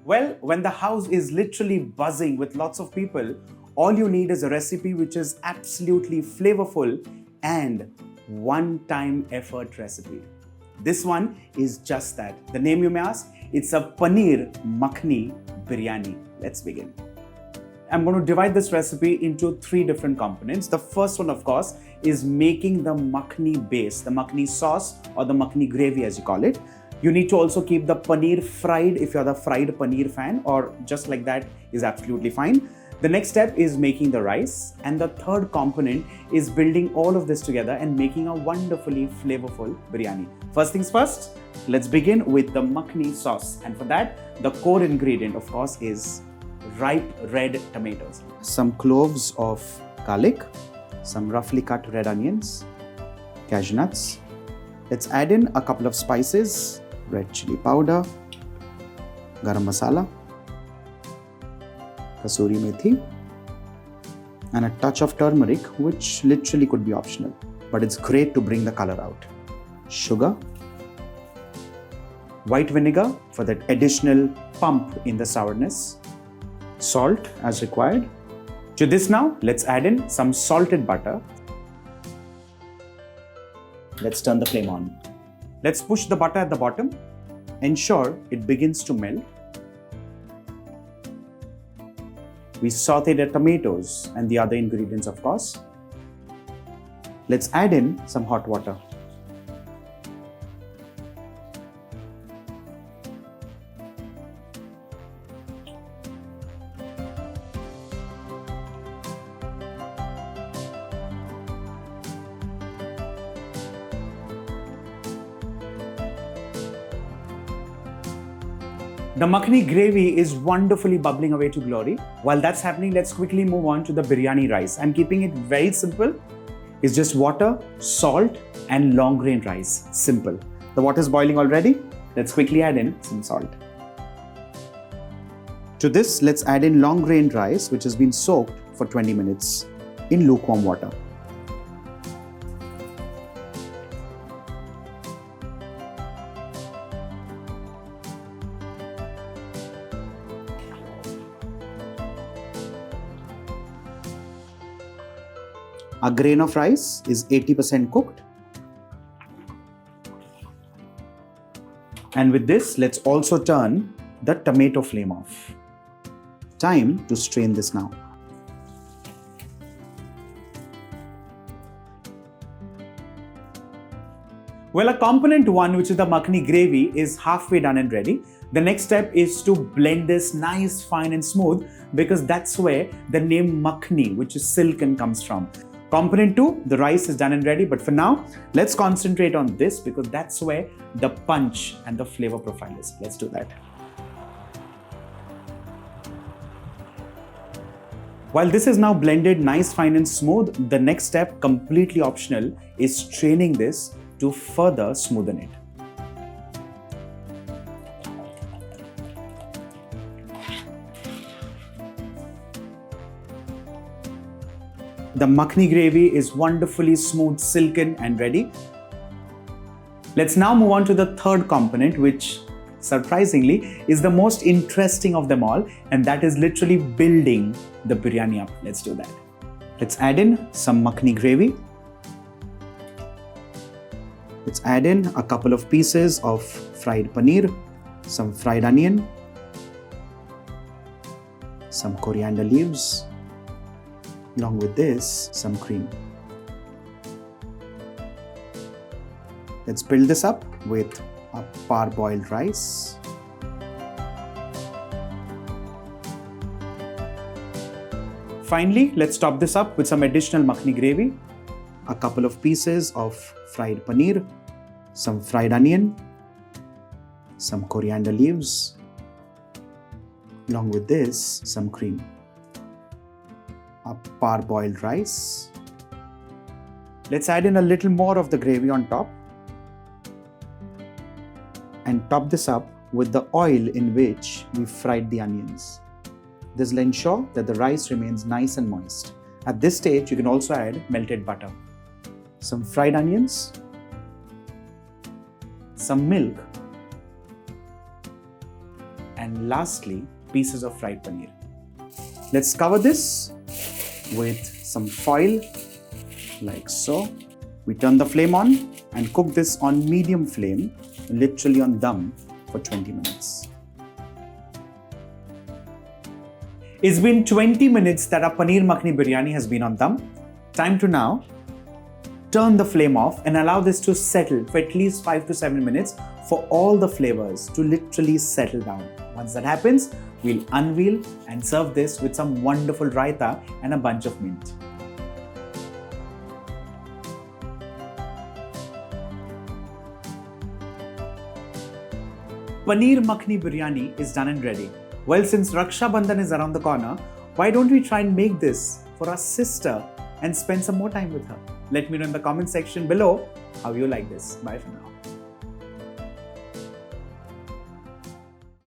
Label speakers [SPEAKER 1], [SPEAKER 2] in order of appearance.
[SPEAKER 1] Well, when the house is literally buzzing with lots of people, all you need is a recipe which is absolutely flavorful and one-time effort recipe. This one is just that. The name you may ask, it's a Paneer Makhani Biryani. Let's begin. I'm going to divide this recipe into 3 different components. The first one, of course, is making the makhani base, the makhani sauce or the makhani gravy as you call it. You need to also keep the paneer fried if you're the fried paneer fan, or just like that is absolutely fine. The next step is making the rice, and the third component is building all of this together and making a wonderfully flavorful biryani. First things first, let's begin with the makhani sauce, and for that, the core ingredient, of course, is ripe red tomatoes, some cloves of garlic, some roughly cut red onions, cashew nuts. Let's add in a couple of spices, Red Chilli Powder, Garam Masala, Kasuri Methi, and a touch of turmeric, which literally could be optional, but it's great to bring the color out. Sugar, white vinegar for that additional pump in the sourness, salt as required. To this now, let's add in some salted butter. Let's turn the flame on. Let's push the butter at the bottom. Ensure it begins to melt. We saute the tomatoes and the other ingredients, of course. Let's add in some hot water. The makhani gravy is wonderfully bubbling away to glory. While that's happening, let's quickly move on to the biryani rice. I'm keeping it very simple. It's just water, salt, and long grain rice. Simple. The water is boiling already. Let's quickly add in some salt. To this, let's add in long grain rice, which has been soaked for 20 minutes in lukewarm water. Our grain of rice is 80% cooked. And with this, let's also turn the tomato flame off. Time to strain this now. Well, a component 1, which is the makhani gravy, is halfway done and ready. The next step is to blend this nice, fine and smooth, because that's where the name makhani, which is silken, comes from. Component 2, the rice is done and ready, but for now, let's concentrate on this because that's where the punch and the flavor profile is. Let's do that. While this is now blended nice, fine and smooth, the next step, completely optional, is straining this to further smoothen it. The makhani gravy is wonderfully smooth, silken and ready. Let's now move on to the third component, which surprisingly is the most interesting of them all, and that is literally building the biryani up. Let's do that. Let's add in some makhani gravy. Let's add in a couple of pieces of fried paneer, some fried onion, some coriander leaves. Along with this, some cream. Let's build this up with a parboiled rice. Finally, let's top this up with some additional makhani gravy, a couple of pieces of fried paneer, some fried onion, some coriander leaves. Along with this, some cream. A parboiled rice. Let's add in a little more of the gravy on top and top this up with the oil in which we fried the onions. This will ensure that the rice remains nice and moist. At this stage, you can also add melted butter, some fried onions, some milk, and and lastly, pieces of fried paneer. Let's cover this with some foil, like so. We turn the flame on and cook this on medium flame, literally on dum, for 20 minutes. It's been 20 minutes that our Paneer Makhani Biryani has been on dum. Time to now turn the flame off and allow this to settle for at least 5 to 7 minutes for all the flavors to literally settle down. Once that happens, we'll unveil and serve this with some wonderful raita and a bunch of mint. Paneer Makhani Biryani is done and ready. Well, since Raksha Bandhan is around the corner, why don't we try and make this for our sister and spend some more time with her? Let me know in the comment section below how you like this. Bye for now.